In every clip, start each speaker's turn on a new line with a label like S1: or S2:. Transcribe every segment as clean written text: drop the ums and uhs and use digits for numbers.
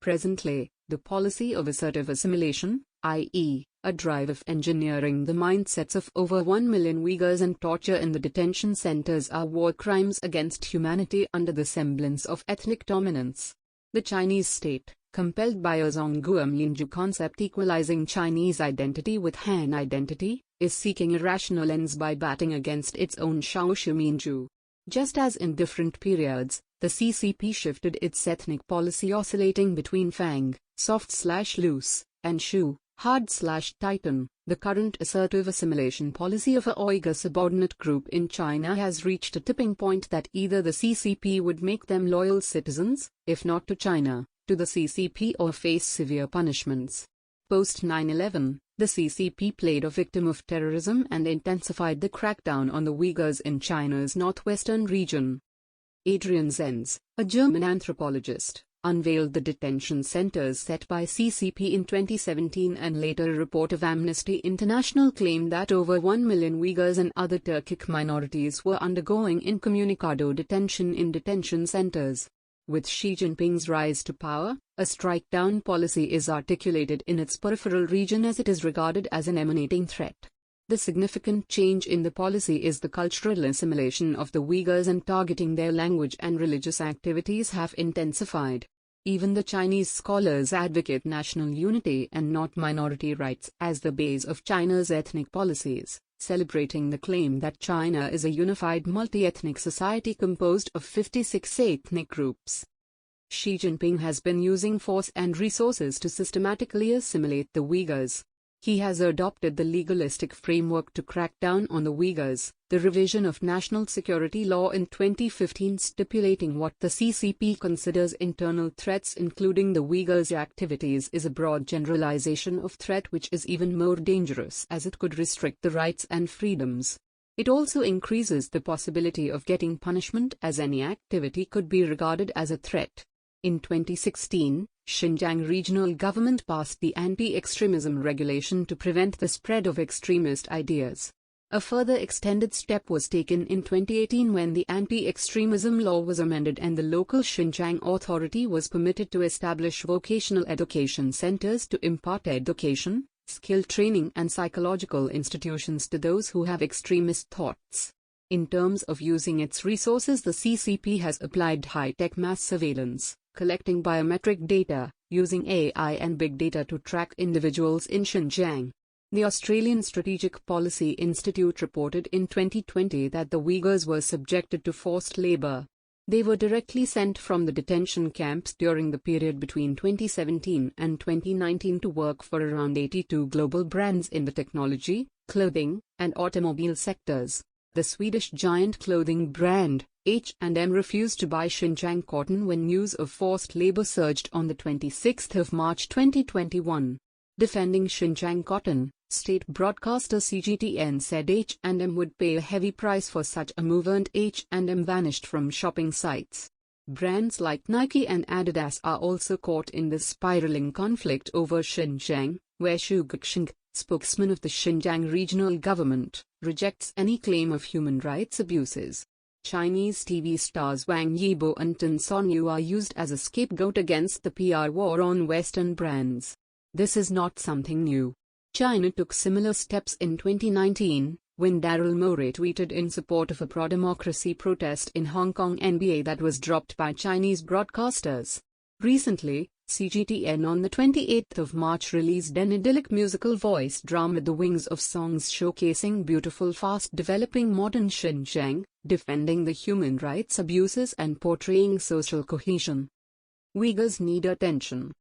S1: Presently, the policy of assertive assimilation, i.e., a drive of engineering the mindsets of over 1 million Uyghurs and torture in the detention centers are war crimes against humanity under the semblance of ethnic dominance. The Chinese state, compelled by a Zhonghua Minzu concept equalizing Chinese identity with Han identity, is seeking irrational ends by batting against its own Shaoshu Minzu. Just as in different periods, the CCP shifted its ethnic policy oscillating between Fang, soft/loose, and Shu, hard/tighten. The current assertive assimilation policy of a Uyghur subordinate group in China has reached a tipping point that either the CCP would make them loyal citizens, if not to China, to the CCP, or face severe punishments. Post 9/11, the CCP played a victim of terrorism and intensified the crackdown on the Uyghurs in China's northwestern region. Adrian Zenz, a German anthropologist, unveiled the detention centers set by CCP in 2017, and later a report of Amnesty International claimed that over 1 million Uyghurs and other Turkic minorities were undergoing incommunicado detention in detention centers. With Xi Jinping's rise to power, a strike-down policy is articulated in its peripheral region as it is regarded as an emanating threat. The significant change in the policy is the cultural assimilation of the Uyghurs, and targeting their language and religious activities have intensified. Even the Chinese scholars advocate national unity and not minority rights as the base of China's ethnic policies, celebrating the claim that China is a unified multi-ethnic society composed of 56 ethnic groups. Xi Jinping has been using force and resources to systematically assimilate the Uyghurs. He has adopted the legalistic framework to crack down on the Uyghurs, the revision of national security law in 2015 stipulating what the CCP considers internal threats including the Uyghurs' activities is a broad generalization of threat which is even more dangerous as it could restrict the rights and freedoms. It also increases the possibility of getting punishment as any activity could be regarded as a threat. In 2016, Xinjiang regional government passed the anti-extremism regulation to prevent the spread of extremist ideas. A further extended step was taken in 2018 when the anti-extremism law was amended and the local Xinjiang authority was permitted to establish vocational education centers to impart education, skill training and psychological institutions to those who have extremist thoughts. In terms of using its resources, the CCP has applied high-tech mass surveillance, collecting biometric data, using AI and big data to track individuals in Xinjiang. The Australian Strategic Policy Institute reported in 2020 that the Uyghurs were subjected to forced labor. They were directly sent from the detention camps during the period between 2017 and 2019 to work for around 82 global brands in the technology, clothing, and automobile sectors. The Swedish giant clothing brand, H&M, refused to buy Xinjiang cotton when news of forced labor surged on the 26th of March 2021. Defending Xinjiang cotton, state broadcaster CGTN said H&M would pay a heavy price for such a move, and H&M vanished from shopping sites. Brands like Nike and Adidas are also caught in this spiraling conflict over Xinjiang, where Xu Guoxing, spokesman of the Xinjiang regional government, rejects any claim of human rights abuses. Chinese TV stars Wang Yibo and Tan Sonyu are used as a scapegoat against the PR war on Western brands. This is not something new. China took similar steps in 2019, when Daryl Morey tweeted in support of a pro-democracy protest in Hong Kong NBA that was dropped by Chinese broadcasters. Recently, CGTN on the 28th of March released an idyllic musical voice drama The Wings of Songs showcasing beautiful fast-developing modern Xinjiang, defending the human rights abuses and portraying social cohesion. Uyghurs need attention.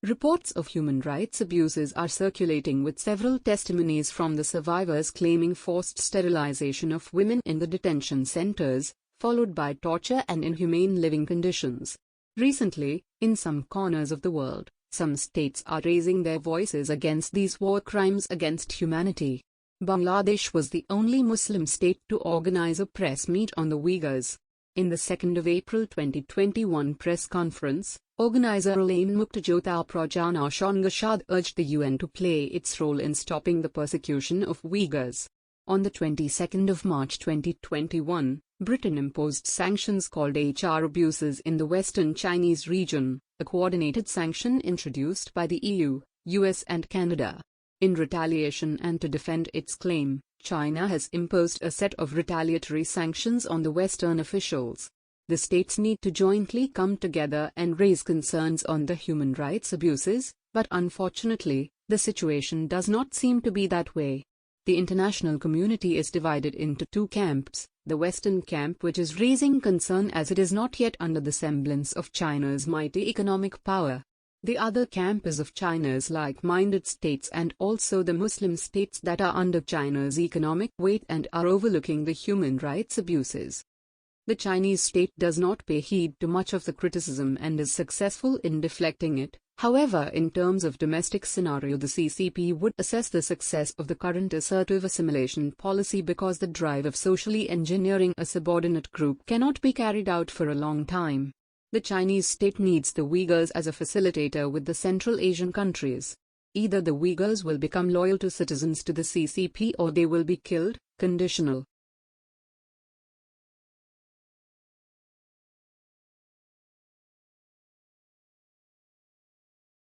S1: Reports of human rights abuses are circulating, with several testimonies from the survivors claiming forced sterilization of women in the detention centers, followed by torture and inhumane living conditions. Recently, in some corners of the world, some states are raising their voices against these war crimes against humanity. Bangladesh was the only Muslim state to organize a press meet on the Uyghurs. In the 2nd of April 2021 press conference, organizer Elaine Muktajotha Prajana Shongashad urged the UN to play its role in stopping the persecution of Uyghurs. On the 22nd of March 2021, Britain imposed sanctions called HR abuses in the Western Chinese region, a coordinated sanction introduced by the EU, US and Canada. In retaliation and to defend its claim, China has imposed a set of retaliatory sanctions on the Western officials. The states need to jointly come together and raise concerns on the human rights abuses, but unfortunately, the situation does not seem to be that way. The international community is divided into two camps, the Western camp which is raising concern as it is not yet under the semblance of China's mighty economic power. The other camp is of China's like-minded states and also the Muslim states that are under China's economic weight and are overlooking the human rights abuses. The Chinese state does not pay heed to much of the criticism and is successful in deflecting it. However, in terms of domestic scenario, the CCP would assess the success of the current assertive assimilation policy because the drive of socially engineering a subordinate group cannot be carried out for a long time. The Chinese state needs the Uyghurs as a facilitator with the Central Asian countries. Either the Uyghurs will become loyal to citizens to the CCP or they will be killed, conditional.